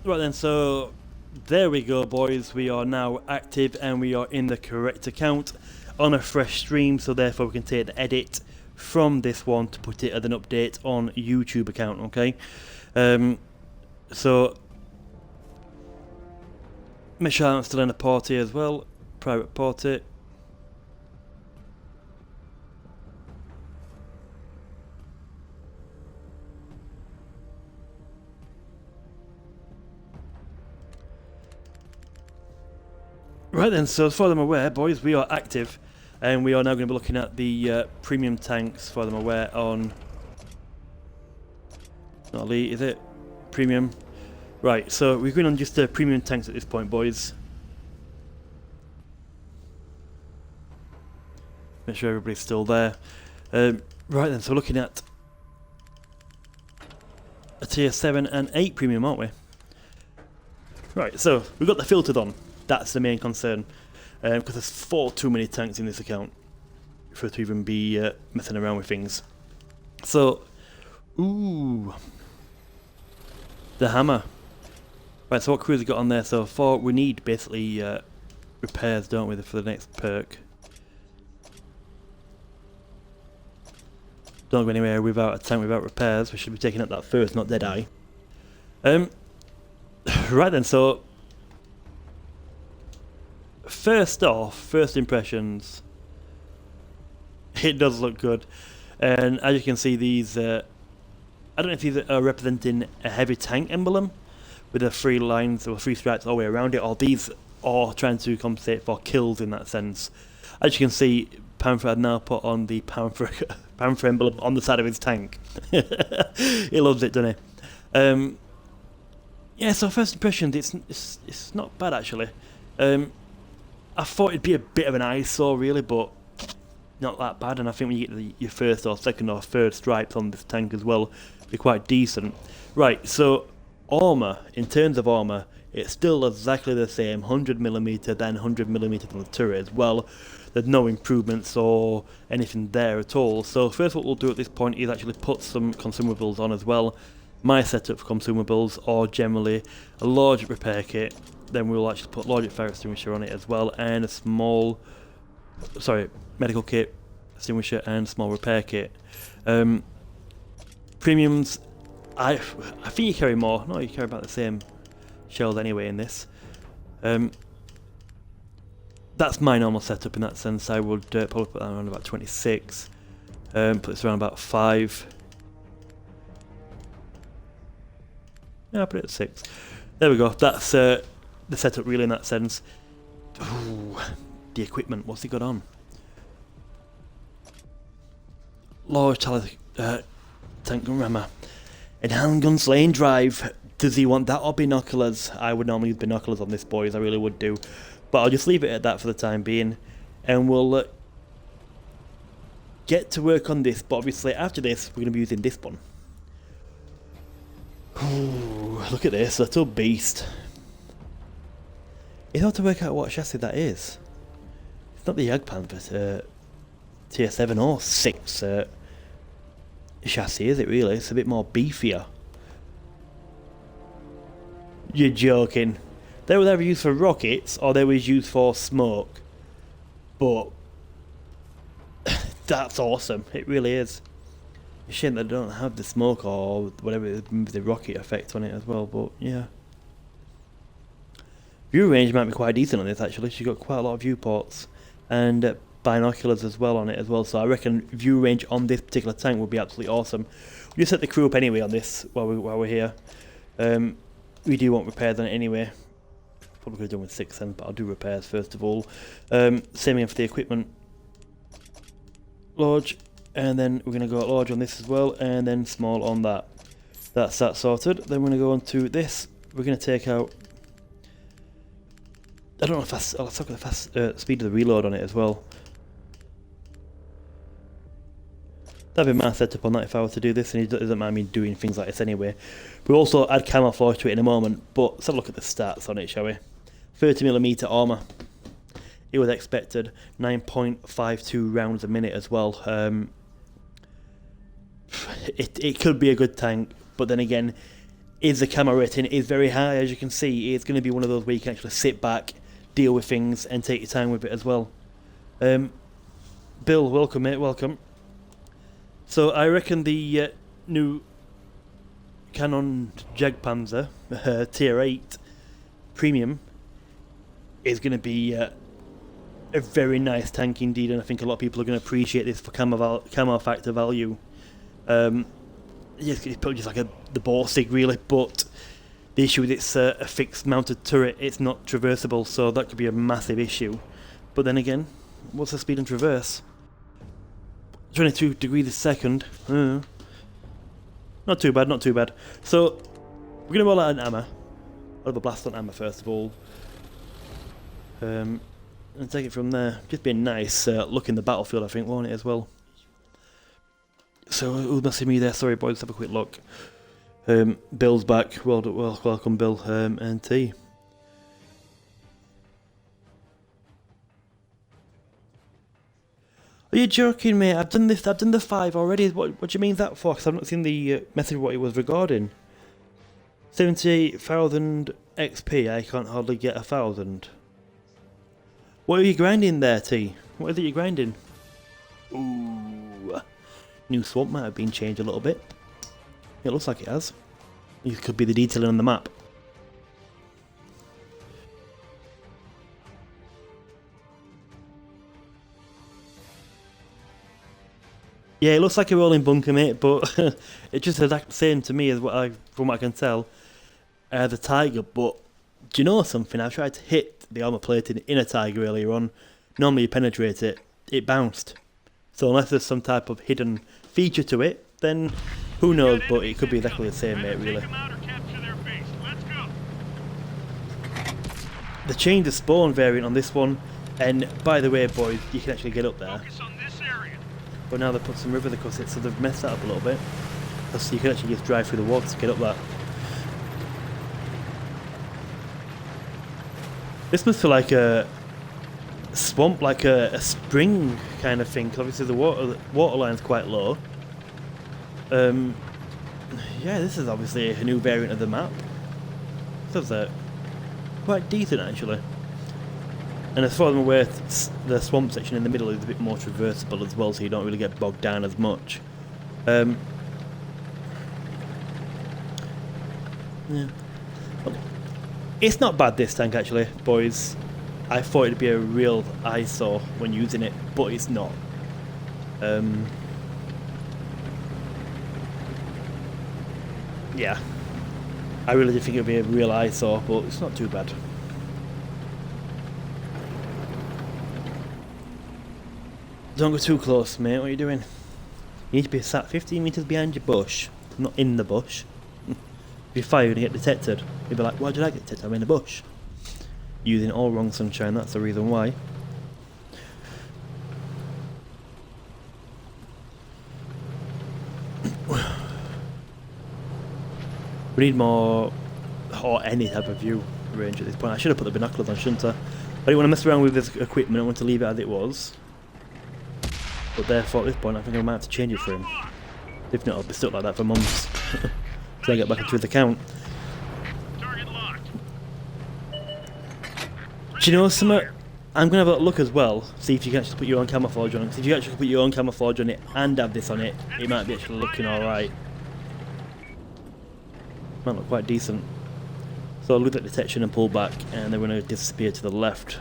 Right then, so there we go, boys. We are now active and we are in the correct account on a fresh stream, so therefore we can take the edit from this one to put it as an update on YouTube account, okay? So make sure I'm still in a party as well, private party. Right then, so as far as I'm aware, boys, we are active, and we are now going to be looking at the premium tanks, as far as I'm aware, on... Not elite, is it? Premium. Right, so we're going on just premium tanks at this point, boys. Make sure everybody's still there. Right then, so we're looking at a tier 7 and 8 premium, aren't we? Right, so we've got the filtered on. That's the main concern, because there's far too many tanks in this account for it to even be messing around with things. So, ooh, the hammer. Right, so what crews have got on there so far? We need basically repairs, don't we, for the next perk. Don't go anywhere without a tank without repairs. We should be taking up that first, not Deadeye. Right then, so first off, first impressions, it does look good, and as you can see, these I don't know if these are representing a heavy tank emblem with the 3 lines or 3 stripes all the way around it, or these are trying to compensate for kills in that sense. As you can see, Panther had now put on the Panther emblem on the side of his tank. He loves it, doesn't he? Yeah, so first impressions, it's not bad actually. I thought it'd be a bit of an eyesore really, but not that bad, and I think when you get your first or second or third stripes on this tank as well, they're quite decent. Right, so armour, in terms of armour, it's still exactly the same, 100mm, then 100mm on the turret as well. There's no improvements or anything there at all. So first what we'll do at this point is actually put some consumables on as well. My setup for consumables are generally a large repair kit, then we'll actually put large fire extinguisher on it as well, and a small, medical kit, extinguisher and small repair kit. Premiums, I think you carry more. No, you carry about the same shells anyway in this. That's my normal setup in that sense. I would probably put that around about 26. Put this around about 5. Yeah, I'll put it at 6. There we go. That's the setup really in that sense. Ooh, the equipment. What's he got on? Large tank gun rammer. Enhanced gun slaying drive. Does he want that or binoculars? I would normally use binoculars on this, boys. I really would do. But I'll just leave it at that for the time being. And we'll get to work on this. But obviously after this, we're going to be using this one. Ooh, look at this. Little beast. It's hard to work out what chassis that is. It's not the Jagdpanzer tier 7 or 6 chassis, is it really? It's a bit more beefier. You're joking. They were either used for rockets or they was used for smoke. But that's awesome. It really is. It's a shame they don't have the smoke or whatever, the rocket effect on it as well, but yeah. View range might be quite decent on this actually. She's got quite a lot of viewports and binoculars as well on it as well, so I reckon view range on this particular tank would be absolutely awesome. We just set the crew up anyway on this while we're here. We do want repairs on it anyway. Probably could have done with 6 then, but I'll do repairs first of all. Same again for the equipment. Large, and then we're going to go large on this as well, and then small on that. That's that sorted. Then we're going to go on to this. We're going to take out... I don't know if I'll talk about the fast speed of the reload on it as well. That'd be my setup on that if I were to do this, and he doesn't mind me doing things like this anyway. We'll also add camouflage to it in a moment, but let's have a look at the stats on it, shall we? 30mm armour. It was expected. 9.52 rounds a minute as well. It could be a good tank, but then again, is the camo rating is very high. As you can see, it's going to be one of those where you can actually sit back, deal with things, and take your time with it as well. Bill, welcome, mate, welcome. So I reckon the new Canon Jagdpanzer Tier 8 Premium is going to be a very nice tank indeed, and I think a lot of people are going to appreciate this for camo factor value. Yes, it's probably just like the Borsig really, but the issue is it's a fixed mounted turret, it's not traversable, so that could be a massive issue. But then again, what's the speed and traverse? 22 degrees a second. Not too bad, not too bad. So, we're going to roll out an ammo. I'll have a blast on ammo first of all. And take it from there. Just be a nice look in the battlefield, I think, won't it, as well? So, who's messaging me there? Sorry, boys, let's have a quick look. Bill's back. Welcome, Bill, and T. Are you joking, mate? I've done this. I've done the 5 already. What do you mean that for? Because I've not seen the message what it was regarding. 78,000 XP. I can't hardly get 1,000. What are you grinding there, T? What is it you're grinding? Ooh, new swamp might have been changed a little bit. It looks like it has. It could be the detailing on the map. Yeah, it looks like a rolling bunker, mate, but it's just exactly the same to me as from what I can tell. The Tiger, but do you know something? I tried to hit the armor plating in a Tiger earlier on. Normally you penetrate it, it bounced. So unless there's some type of hidden feature to it, then who knows, but it could be exactly the same, mate, really. They changed the spawn variant on this one, and by the way, boys, you can actually get up there. But now they've put some rivers across it, so they've messed that up a little bit. So you can actually just drive through the water to get up that. This must feel like a swamp, like a spring kind of thing, because obviously the water line's quite low. Yeah, this is obviously a new variant of the map. This is quite decent, actually. And as far as I'm aware, the swamp section in the middle is a bit more traversable as well, so you don't really get bogged down as much. Yeah. It's not bad, this tank, actually, boys. I thought it'd be a real eyesore when using it, but it's not. Yeah. I really did think it'd be a real eyesore, but it's not too bad. Don't go too close, mate. What are you doing? You need to be sat 15 metres behind your bush, not in the bush. If you fire, you're going to get detected. You'll be like, why did I get detected? I'm in the bush. Using all wrong sunshine, that's the reason why. We need more, or any type of view range at this point. I should have put the binoculars on, shouldn't I? I didn't want to mess around with this equipment, I want to leave it as it was. But therefore at this point I think I might have to change it for him. If not, I'll be stuck like that for months. Until I get back into his account. Do you know something? I'm going to have a look as well, see if you can actually put your own camouflage on it. Because if you actually put your own camouflage on it and have this on it, it might be actually looking alright. Might look quite decent. So I'll look at detection and pull back, and then we're going to disappear to the left.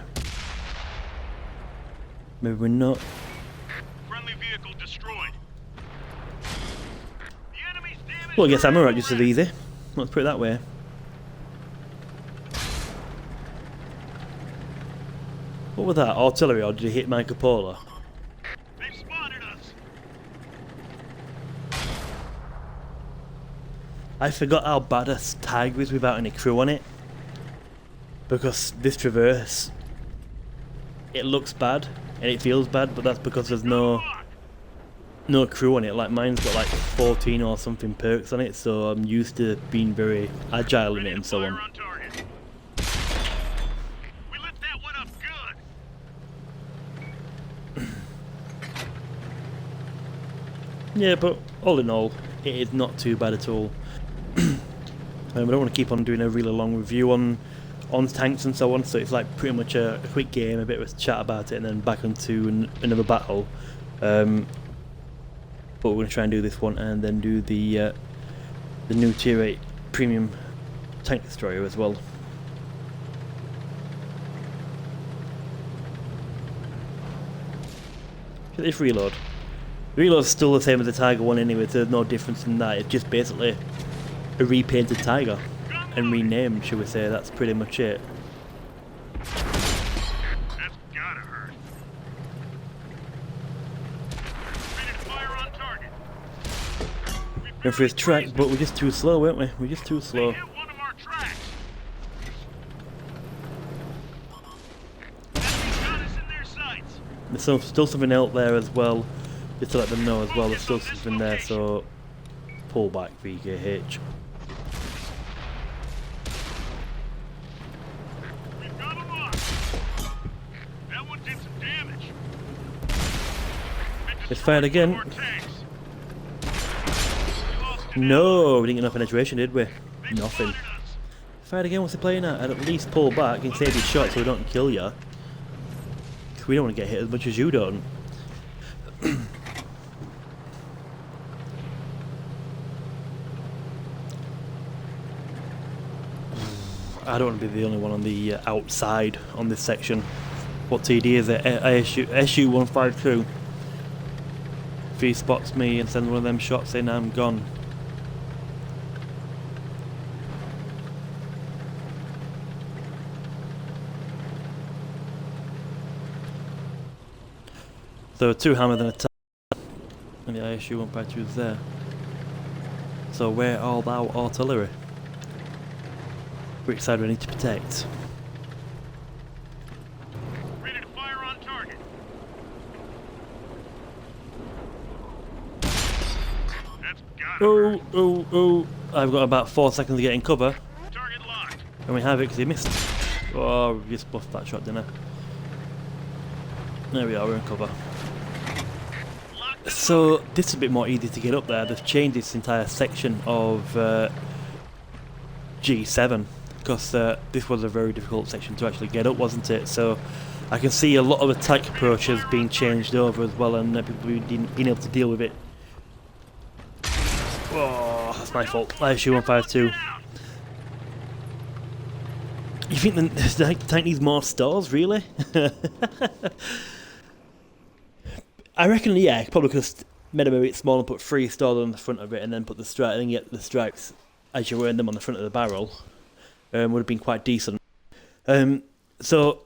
Maybe we're not. Friendly vehicle destroyed. The enemy's damage. Well, I guess ammo right just as easy. Let's put it that way. What was that? Artillery, or did he hit my cupola? They've spotted us. I forgot how bad a Tiger is without any crew on it. Because this Traverse, it looks bad and it feels bad, but that's because there's no crew on it. Like mine's got like 14 or something perks on it, so I'm used to being very agile in it and so on. We lit that one up good. Yeah, but all in all, it is not too bad at all. I don't want to keep on doing a really long review on tanks and so on, so it's like pretty much a quick game, a bit of a chat about it, and then back onto another battle. But we're going to try and do this one, and then do the new Tier 8 Premium Tank Destroyer as well. Look at this reload. The reload's still the same as the Tiger one anyway, so there's no difference in that. It's just basically a repainted Tiger and renamed, should we say. That's pretty much it. That's gotta hurt. Ready to fire on target. Going for his track, but we're just too slow, weren't we? We're just too slow. Hit one of our tracks. Enemy got us in their sights. There's still something out there as well, just to let them know as well. There's still something there, so pull back, VKH. We've got a lot. That one did some damage. Let's fire again. More tanks. No, we didn't get enough penetration, did we? Nothing. Fire again, what's he playing at? I'd at least pull back and save his shot so we don't kill you. We don't want to get hit as much as you don't. I don't want to be the only one on the outside on this section. What TD is it? SU-152. If he spots me and sends one of them shots in, I'm gone. So 2 hammer than a tank, and the ISU-152 is there. So where are thou artillery? Which side do we need to protect? Ready to fire on target. That's gotta hurt. Oh! I've got about 4 seconds to get in cover, Target locked. and we have it because he missed. Oh, we just buffed that shot, didn't I? There we are, we're in cover. So this is a bit more easy to get up there. They've changed this entire section of G7 because this was a very difficult section to actually get up, wasn't it? So I can see a lot of attack approaches being changed over as well, and people being able to deal with it. Oh, that's my fault. ISU-152. You think the tank needs more stores, really? I reckon, yeah, probably could have made them a bit small and put 3 stores on the front of it, and then put the stripe, and then get the stripes as you're wearing them on the front of the barrel. Would have been quite decent. So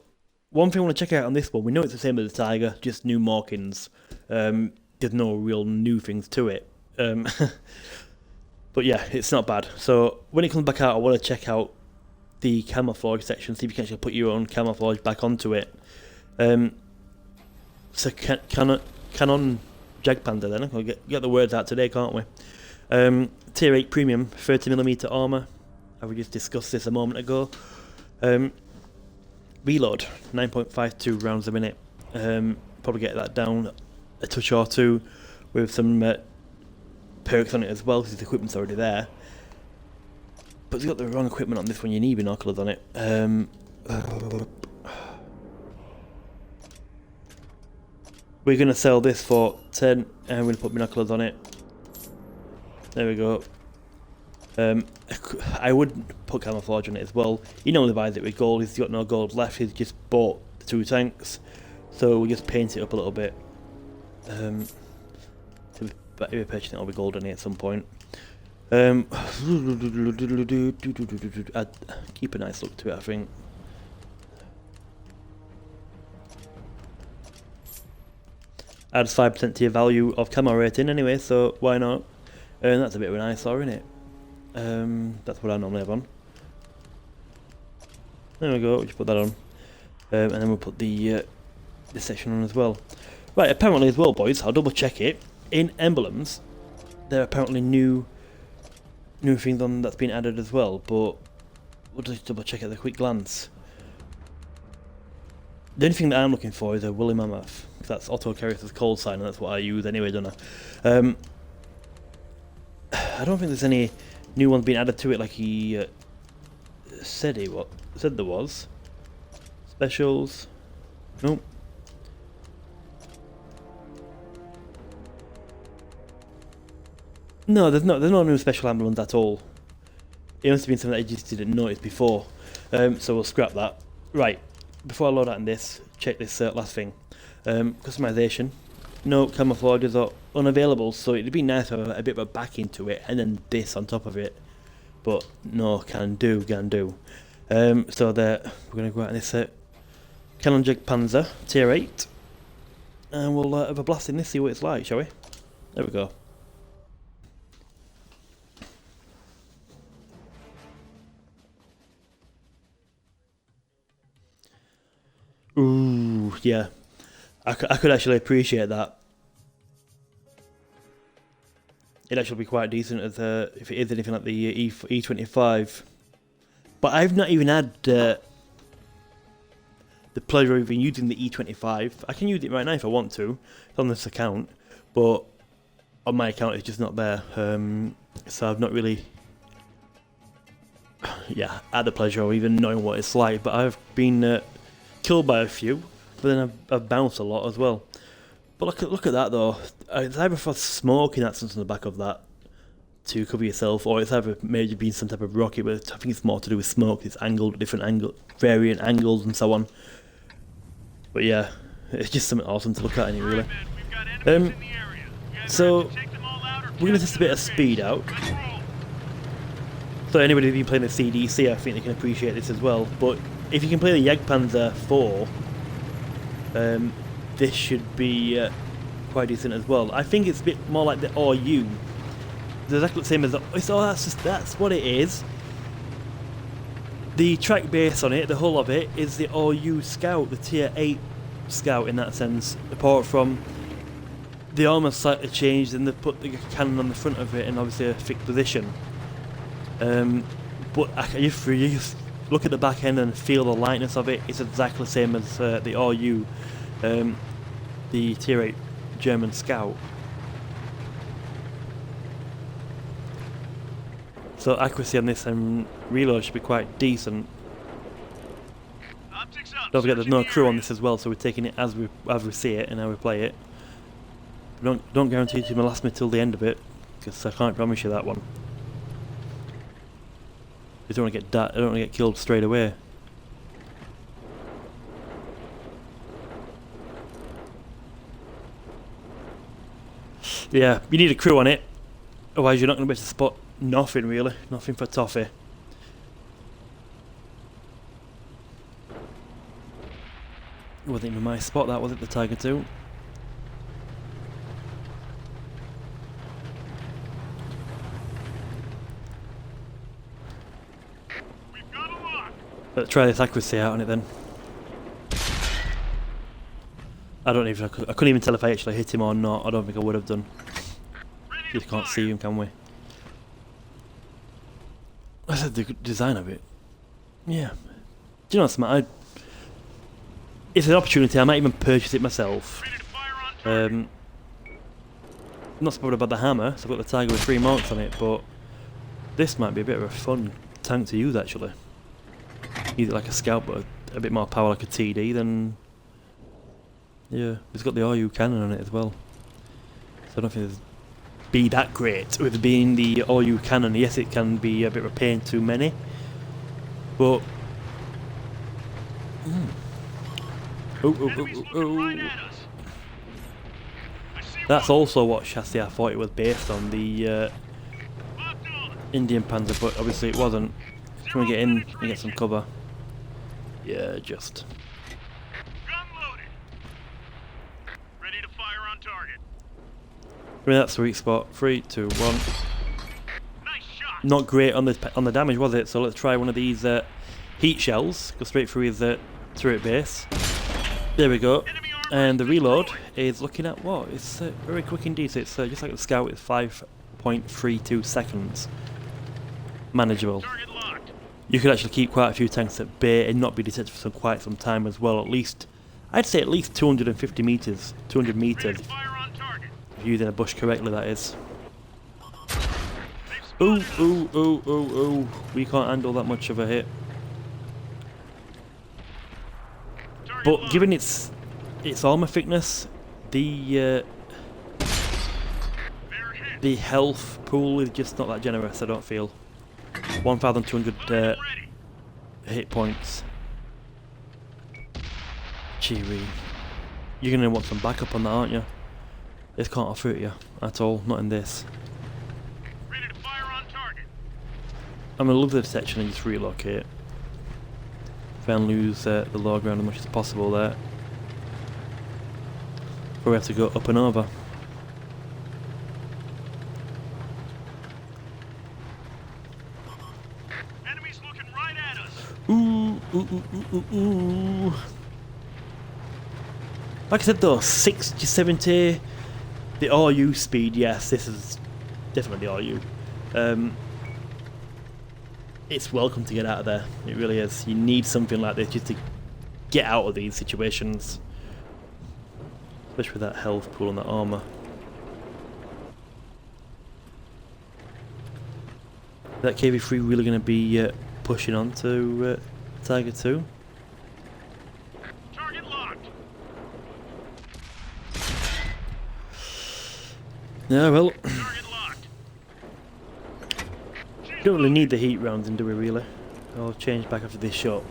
one thing I want to check out on this one, we know it's the same as the Tiger, just new markings. There's no real new things to it. But yeah, it's not bad. So when it comes back out, I want to check out the camouflage section, see if you can actually put your own camouflage back onto it. So Canon Jagdpanzer then, we'll get the words out today, can't we? Tier 8 Premium, 30mm armour, we just discussed this a moment ago. Reload, 9.52 rounds a minute. Probably get that down a touch or two with some perks on it as well, because the equipment's already there. But it's got the wrong equipment on this one, you need binoculars on it. We're going to sell this for 10, and we're going to put binoculars on it. There we go. I would put camouflage on it as well. He normally buys it with gold, he's got no gold left, he's just bought the 2 tanks. So we'll just paint it up a little bit. So we're purchasing it all with gold on it at some point. I'd keep a nice look to it, I think. Adds 5% to your value of camo rating anyway, so why not? And that's a bit of an eyesore, isn't it? That's what I normally have on. There we go, we'll just put that on. And then we'll put the section on as well. Right, apparently as well, boys, I'll double check it. In emblems, there are apparently new things on that's been added as well, but we'll just double check at a quick glance. The only thing that I'm looking for is a woolly mammoth, because that's Otto Carius' call sign, and that's what I use anyway, don't I? I don't think there's any new ones being added to it, like he said there was. Specials. Nope. No, there's no new special emblems at all. It must have been something that I just didn't notice before. So we'll scrap that. Right, before I load out in this, check this last thing. Customization. No camouflages are unavailable, so it'd be nice to have a bit of a back into it, and then this on top of it. But no, can do. So there, we're going to go out in this Canon Jagdpanzer, tier 8. And we'll have a blast in this, see what it's like, shall we? There we go. Ooh, yeah. I could actually appreciate that. It'd actually be quite decent as if it is anything like the E25. But I've not even had the pleasure of even using the E25. I can use it right now if I want to. It's on this account. But on my account it's just not there. So I've not really had the pleasure of even knowing what it's like. But I've been killed by a few, but then I've bounced a lot as well. But look at that though. It's either for smoking that's something on the back of that to cover yourself, or it's either maybe been some type of rocket, but I think it's more to do with smoke. It's angled, variant angles and so on. But yeah, it's just something awesome to look at, isn't it, really? So we're gonna test a bit of speed out. So anybody who's been playing the CDC, I think they can appreciate this as well. But if you can play the Jagdpanzer 4, this should be quite decent as well. I think it's a bit more like the RU. It's exactly the same as that's what it is. The track base on it, the whole of it, is the RU Scout, the tier 8 Scout in that sense. Apart from the armour slightly changed and they put the cannon on the front of it in obviously a fixed position. But if you just look at the back end and feel the lightness of it, it's exactly the same as the RU, the tier 8 German Scout. So accuracy on this and reload should be quite decent. Don't forget there's no crew on this as well, so we're taking it as we see it and how we play it. Don't guarantee to last me till the end of it, because I can't promise you that one. I don't want to get killed straight away. Yeah, you need a crew on it, otherwise you're not going to be able to spot nothing really, nothing for toffee. It wasn't even my spot that, was it, the Tiger 2? Let's try this accuracy out on it then. I couldn't even tell if I actually hit him or not. I don't think I would have done. Just can't see him, can we? I said the design of it. Yeah. Do you know something? It's an opportunity. I might even purchase it myself. I'm not so bothered about the hammer, so I've got the Tiger with 3 marks on it, but this might be a bit of a fun tank to use actually. Use it like a scout, but a bit more power like a TD, then yeah, it's got the RU cannon on it as well. So I don't think it'd be that great with being the RU cannon. Yes, it can be a bit of a pain too many, but that's also what chassis I thought it was based on, the Indian Panzer, but obviously it wasn't. Can we get in and get some cover? Yeah, just. Gun loaded. Ready to fire on target. We're in that sweet spot. 3, 2, 1. Nice shot. Not great on the damage, was it? So let's try one of these heat shells. Go straight through his turret base. There we go. And the reload is looking at what? It's very quick indeed. So it's just like the Scout. It's 5.32 seconds. Manageable. Target locked. You could actually keep quite a few tanks at bay and not be detected for quite some time as well. At least, I'd say at least 250 meters, 200 meters. Fire on target. If you're using a bush correctly, that is. They've Ooh, ooh, ooh, ooh, ooh. We can't handle that much of a hit. But given its armor thickness, the health pool is just not that generous, I don't feel. 1,200 hit points. Cheery. You're going to want some backup on that, aren't you? This can't offer it you at all, not in this. Ready to fire on target. I'm going to love the detection and just relocate. Try and lose the low ground as much as possible there. But we have to go up and over. Enemies looking right at us. Ooh, ooh, ooh, ooh, ooh, ooh. Like I said though, 60, 70, the RU speed, yes, this is definitely RU. It's welcome to get out of there, it really is. You need something like this just to get out of these situations. Especially with that health pool and that armour. Is that KV3 really going to be pushing on to Tiger 2? Target locked. Yeah, well, Target locked. don't really need the heat rounds in, do we really? I'll change back after this shot.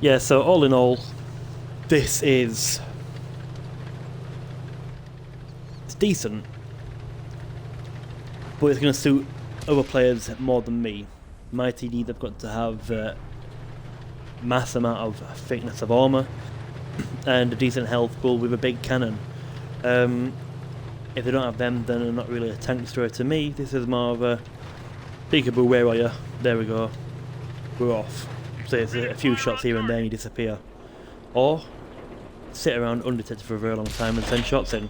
Yeah, so all in all, this is... it's decent, but it's going to suit other players more than me. My TDs have got to have mass amount of thickness of armour and a decent health pool with a big cannon. If they don't have them, then they're not really a tank destroyer to me. This is more of a peekaboo, where are you? There we go. We're off. So it's a few shots here and there and you disappear. Or sit around undetected for a very long time and send shots in.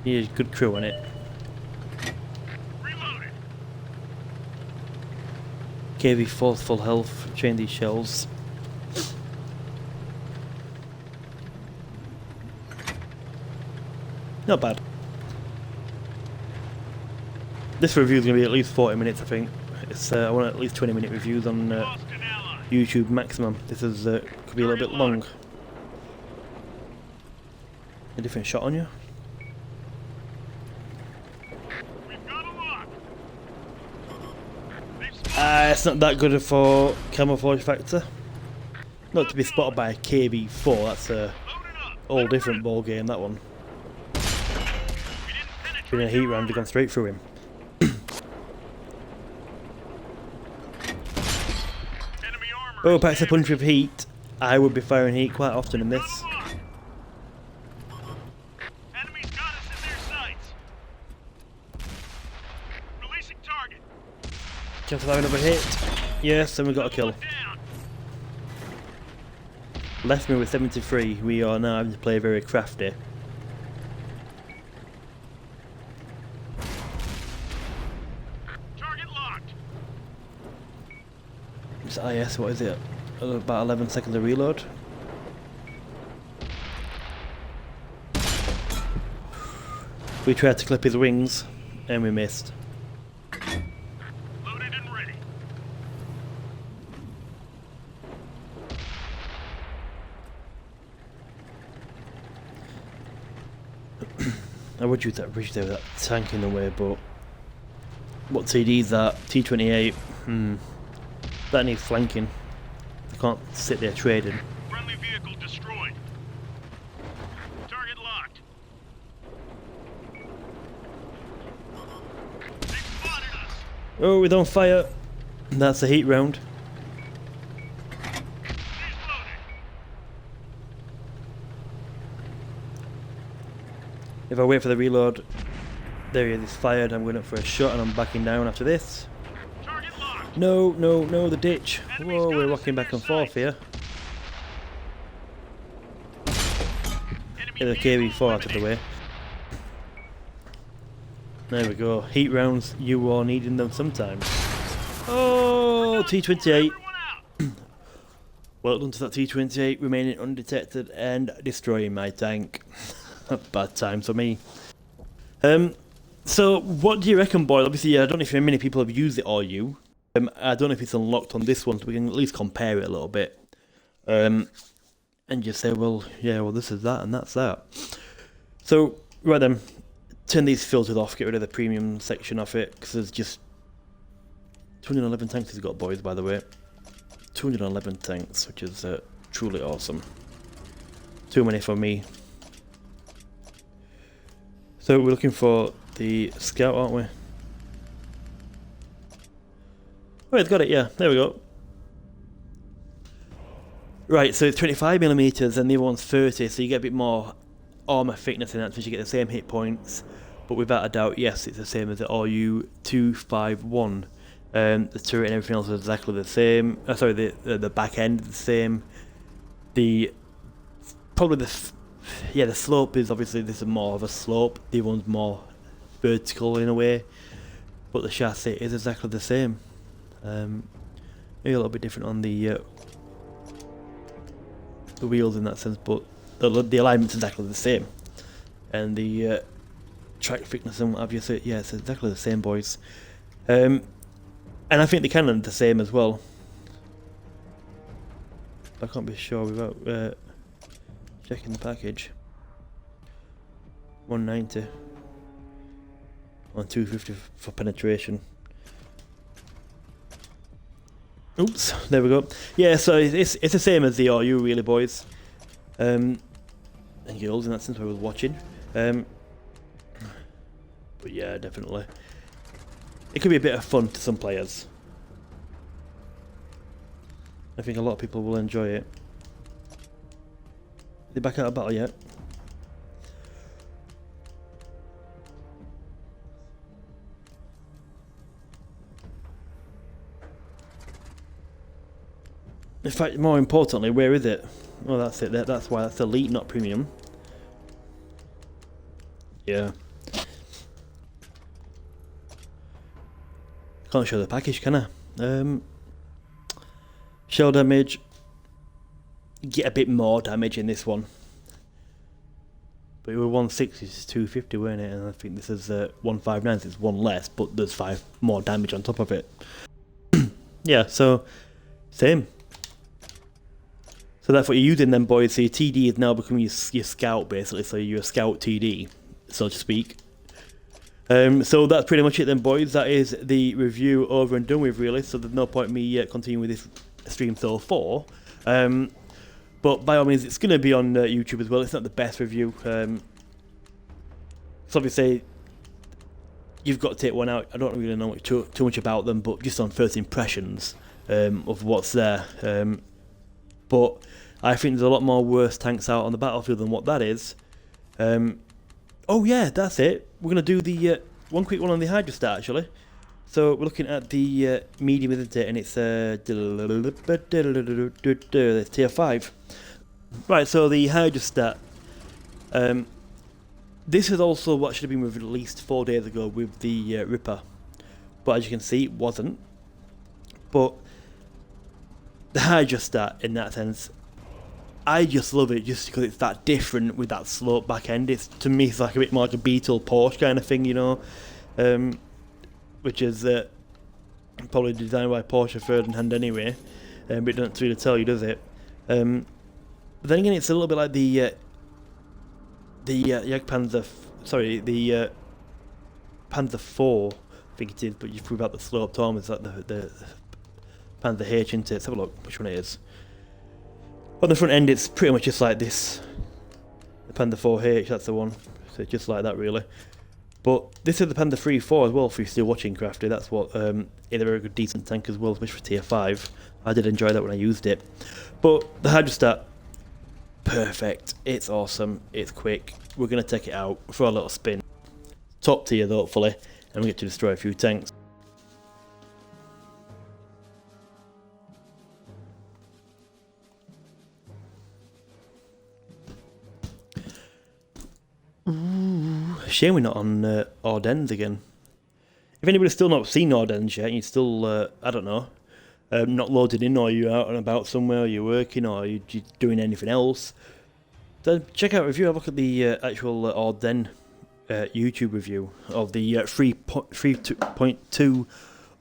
You need a good crew on it. Reloaded. KV4's full health, train these shells. Not bad. This review is going to be at least 40 minutes, I think. I want at least 20-minute reviews on Lost an ally. YouTube maximum. This is could be a little bit long. A different shot on you. We've got a lock. They've It's not that good for camouflage factor. Not to be spotted by a KV4. That's a loaded up. all different ball game. That one. We didn't penetrate Been a heat their round, armor. gone straight through him. Enemy armor. Oh, is packs a punch damaged. with heat. I would be firing heat quite often in this. Got a lock. Enemies got us in their sights. Releasing target. Chance of having another hit. Yes, and we got a kill. Down. Left me with 73. We are now having to play very crafty. Target locked. It's IS, what is it? About 11 seconds of reload. We tried to clip his wings, and we missed. Loaded and ready. I would use that bridge there with that tank in the way, but... what TD is that? T28? That needs flanking. I can't sit there trading. Friendly vehicle destroyed. Target locked. They spotted us. Oh, we're on fire! That's a heat round. He's loaded. If I wait for the reload, there he is, he's fired. I'm going up for a shot and I'm backing down after this. Target locked. No, no, no, the ditch. Whoa, we're rocking back and forth here. Enemy Get the vehicle KV4 out of the way. There we go. Heat rounds, you are needing them sometimes. Oh, T28. Everyone out. Well done to that T-28, remaining undetected and destroying my tank. Bad times for me. So what do you reckon, boy? Obviously, I don't know if many people have used it or you. I don't know if it's unlocked on this one, so we can at least compare it a little bit. And just say, well, yeah, well, this is that and that's that. So, right then, turn these filters off, get rid of the premium section of it, because there's just 211 tanks he's got, boys, by the way. 211 tanks, which is truly awesome. Too many for me. So we're looking for the scout, aren't we? Oh, it's got it, yeah, there we go. Right, so it's 25mm and the other one's 30, so you get a bit more armour thickness in that, so you get the same hit points, but without a doubt, yes, it's the same as the RU-251. The turret and everything else is exactly the same. Sorry, the back end is the same. The slope is obviously, this is more of a slope. The other one's more vertical in a way, but the chassis is exactly the same. Maybe a little bit different on the wheels in that sense, but the alignment's exactly the same, and the track thickness and what have you. So yeah, it's exactly the same, boys. And I think the cannon are the same as well. I can't be sure without checking the package. 190 on 250 for penetration. Oops, there we go. Yeah, so it's the same as the RU, really, boys. And girls, in that sense, I was watching. But yeah, definitely. It could be a bit of fun to some players. I think a lot of people will enjoy it. Are they back out of battle yet? In fact, more importantly, where is it? Oh, that's it. That's why that's elite, not premium. Yeah. Can't show the package, can I? Shell damage. Get a bit more damage in this one. But it was 160 to 250, weren't it? And I think this is 159, so it's one less, but there's 5 more damage on top of it. Yeah, so same. So that's what you're using then, boys. So your TD is now becoming your scout, basically. So you're a scout TD, so to speak. So that's pretty much it then, boys. That is the review over and done with, really. So there's no point in me continuing with this stream so far. But by all means, it's going to be on YouTube as well. It's not the best review. So obviously, you've got to take one out. I don't really know too much about them, but just on first impressions of what's there. But I think there's a lot more worse tanks out on the battlefield than what that is. Oh yeah, that's it. We're going to do the one quick one on the Hydrostat, actually. So we're looking at the medium, isn't it? And it's tier 5. Right, so the Hydrostat. This is also what should have been released 4 days ago with the Ripper. But as you can see, it wasn't. But the Hydrostat, in that sense, I just love it just because it's that different with that slope back end. It's, to me, it's like a bit more like a Beetle Porsche kind of thing, you know. Which is probably designed by Porsche third hand anyway. But it doesn't really tell you, does it? But then again, it's a little bit like the Jagdpanzer, the Panzer 4, I think it is, but you threw out the sloped arm. It's like the Panzer H, isn't it? Let's have a look which one it is. On the front end, it's pretty much just like this. The Panzer 4H, that's the one. So it's just like that, really. But this is the Panzer 3-4 as well, if you're still watching Crafty. That's what is a very good, decent tank as well, especially for tier 5. I did enjoy that when I used it. But the Hydrostat, perfect. It's awesome. It's quick. We're going to take it out for a little spin. Top tier, hopefully. And we get to destroy a few tanks. Ooh, shame we're not on Ardennes again. If anybody's still not seen Ardennes yet, and you still, I don't know, not loaded in, or you're out and about somewhere, or you're working, or you're doing anything else, then check out a review. Have a look at the actual or then YouTube review of the 3.2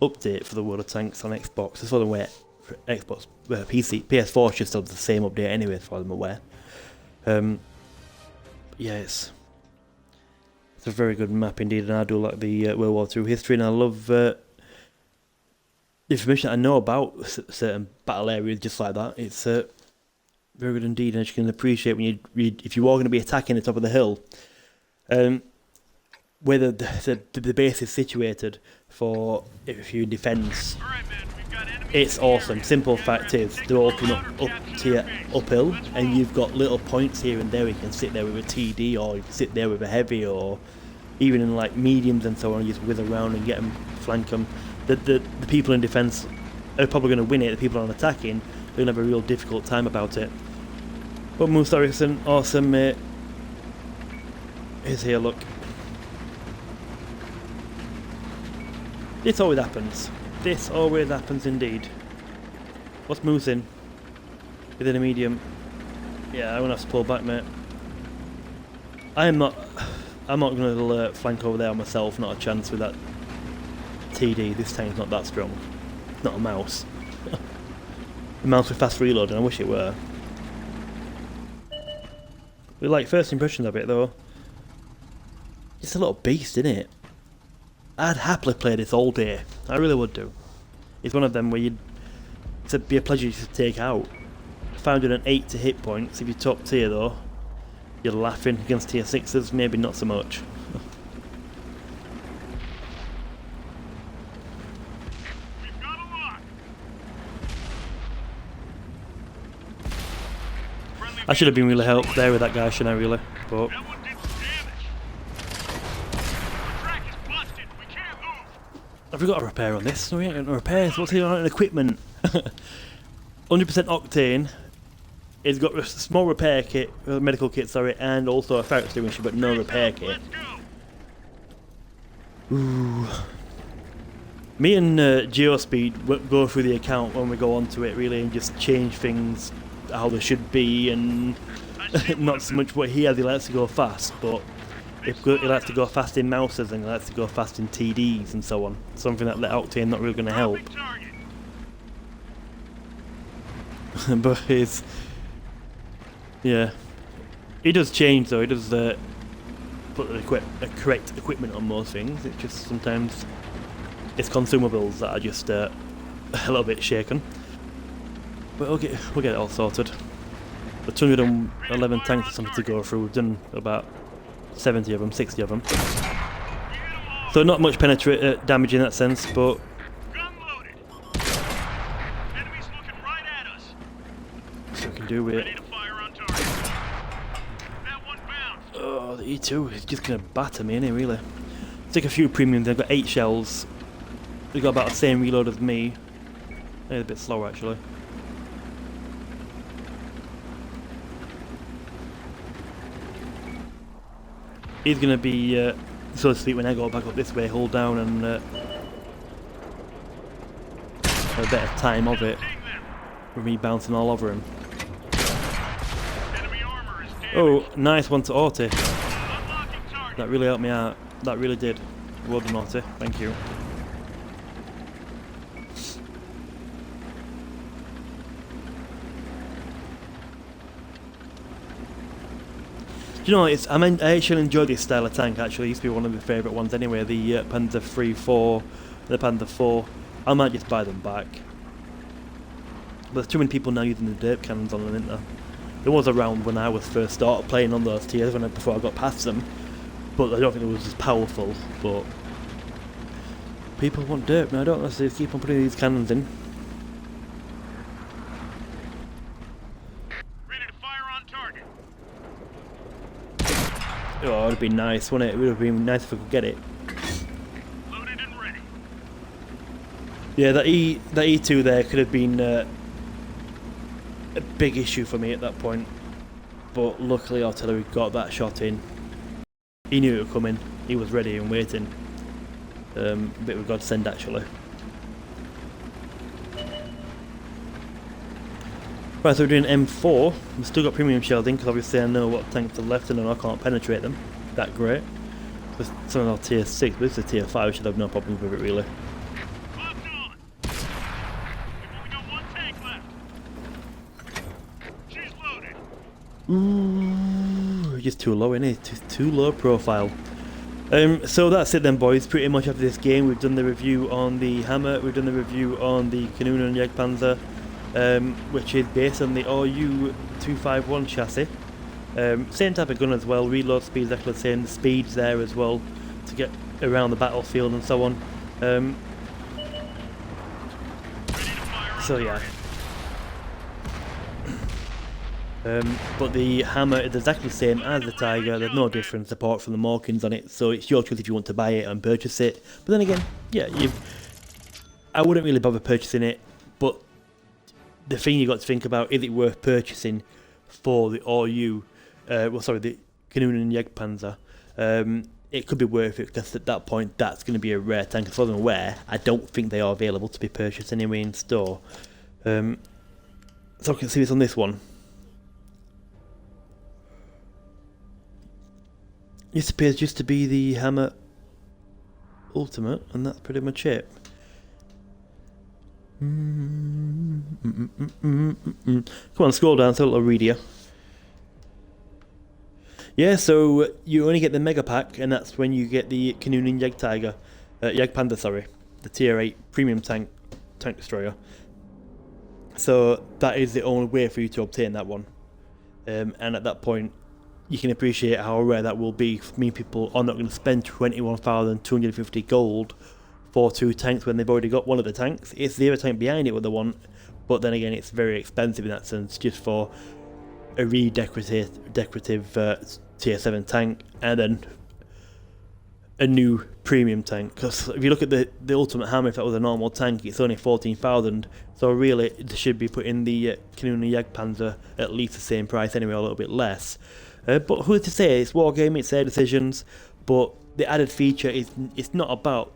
update for the World of Tanks on Xbox. As far as I'm aware, for Xbox, PC, PS4 should still have the same update anyway, as far as I'm aware. Yeah, it's a very good map indeed, and I do like the World War II history, and I love the information that I know about certain battle areas just like that. It's very good indeed, and as you can appreciate when you read, if you are going to be attacking the top of the hill, where the base is situated for if you're in defence, it's awesome. Simple fact is, they're all coming up to you uphill, and you've got little points here and there. You can sit there with a TD, or you can sit there with a heavy, or even in like mediums and so on. You just whiz around and get them, flank them. The people in defence are probably going to win it. The people on attacking, they're going to have a real difficult time about it. But Moose Ericsson, awesome mate. Here's here, look. This always happens. This always happens indeed. What's Moose in? Within a medium. Yeah, I'm gonna have to pull back, mate. I'm not gonna flank over there myself. Not a chance with that TD. This tank's not that strong. It's not a mouse. A mouse with fast reloading. I wish it were. We like first impressions of it though. It's a little beast, isn't it? I'd happily play this all day. I really would do. It's one of them where it'd be a pleasure to take out. 508 to hit points. If you're top tier though, you're laughing. Against tier 6s, maybe not so much. I should have been really helped there with that guy, shouldn't I really? But have we got a repair on this? No, we ain't got no repairs. What's here on equipment? 100% octane. It's got a small repair kit, medical kit, sorry, and also a fire extinguisher, but no repair kit. Ooh. Me and Geospeed go through the account when we go onto it, really, and just change things how they should be, and not so much what he has. He likes to go fast, but he likes to go fast in mouses, and he likes to go fast in TDs and so on. Something that the Octane not really going to help. But yeah, he does change though. He does put the correct equipment on most things. It's just sometimes it's consumables that are just a little bit shaken. But we'll get it all sorted. The 211 tanks are something to go through. We've done about 70 of them, 60 of them. So not much damage in that sense, but so we can do with it. Oh, the E2 is just gonna batter me, innit, really? Take a few premiums. They've got 8 shells. They've got about the same reload as me. They're a bit slower actually. He's going to be so to speak when I go back up this way, hold down and have a better time of it with me bouncing all over him. Oh, nice one to Otto. That really helped me out. That really did. Well done, Otto. Thank you. Do you know, I actually enjoy this style of tank actually. It used to be one of my favourite ones anyway, the Panzer 3-4, the Panther 4. I might just buy them back. But there's too many people now using the derp cannons on them, isn't there? There was around when I was first started playing on those tiers, before I got past them. But I don't think it was as powerful, but people want derp now, don't they? So they keep on putting these cannons in. Oh, it would have been nice, wouldn't it? It would have been nice if we could get it. Loaded and ready. Yeah, that E2 there could have been a big issue for me at that point. But luckily artillery got that shot in. He knew it was coming. He was ready and waiting. A bit of a godsend actually. Right, so we're doing M4. We've still got premium shells in because obviously I know what tanks are left and I know I can't penetrate them that great. So some of our tier 6, but this is tier 5, we should have no problems with it really. Locked on. We've only got one tank left. She's loaded. Ooh, just too low, isn't it? Too low profile. So that's it then, boys. Pretty much after this game, we've done the review on the Hammer, we've done the review on the Kanuna and Jagdpanzer, which is based on the RU-251 chassis. Same type of gun as well, reload speed exactly the same, the speed's there as well to get around the battlefield and so on. So yeah. But the Hammer is exactly the same as the Tiger, there's no difference apart from the markings on it, so it's your choice if you want to buy it and purchase it. But then again, yeah, I wouldn't really bother purchasing it, but the thing you got to think about, is it worth purchasing for the RU, the Kanuna and Jagdpanzer? It could be worth it because at that point that's going to be a rare tank. As far as I'm aware, I don't think they are available to be purchased anyway in store. So I can see this on this one. This appears just to be the Hammer Ultimate, and that's pretty much it. Come on, scroll down, so I'll read you. Yeah, so you only get the Mega Pack, and that's when you get the Kanuna Jagdpanzer, sorry, the Tier 8 Premium Tank Destroyer. So that is the only way for you to obtain that one. And at that point, you can appreciate how rare that will be. For me, people are not going to spend 21,250 gold for 2 tanks when they've already got one of the tanks. It's the other tank behind it what they want, but then again, it's very expensive in that sense, just for a really decorative tier 7 tank and then a new premium tank. Because if you look at the Ultimate Hammer, if that was a normal tank, it's only 14,000. So really, it should be putting the Kanuna Jagdpanzer at least the same price anyway, or a little bit less. But who's to say? It's Wargaming, it's their decisions. But the added feature is it's not about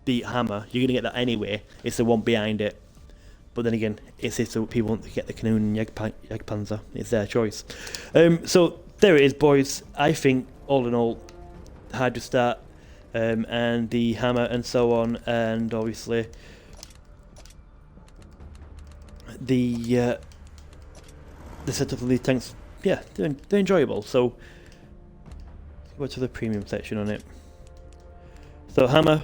the Hammer. You're going to get that anyway. It's the one behind it. But then again, it's if people want to get the Kanuna and Jagdpanzer. It's their choice. So there it is, boys. I think all in all, Hydrostat and the Hammer and so on, and obviously the setup of these tanks. Yeah, they're enjoyable. So let's go to the premium section on it. So Hammer,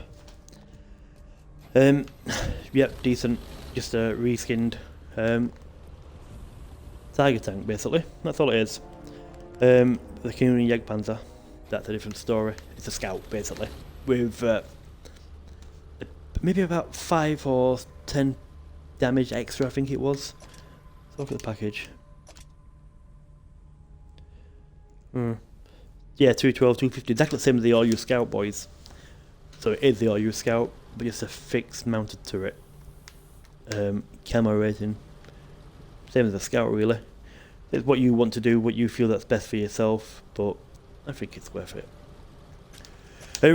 yep, decent, just a reskinned Tiger tank basically. That's all it is. The Kanuna Jagdpanzer, that's a different story. It's a scout basically with maybe about 5 or 10 damage extra, I think it was. Let's look at the package. Yeah, 212, 250, exactly the same as the RU Scout, boys. So it is the RU Scout, but just a fixed mounted turret. Camo rating, same as the Scout really. It's what you want to do, what you feel that's best for yourself, but I think it's worth it.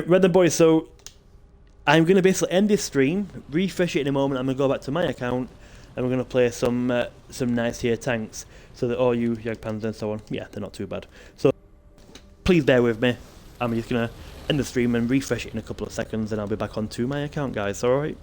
Right then, boys, so I'm going to basically end this stream, refresh it in a moment. I'm going to go back to my account and we're going to play some nice tier tanks. So the RU, Jagdpanzer and so on, yeah, they're not too bad. So please bear with me. I'm just going to end the stream and refresh it in a couple of seconds and I'll be back onto my account, guys, alright?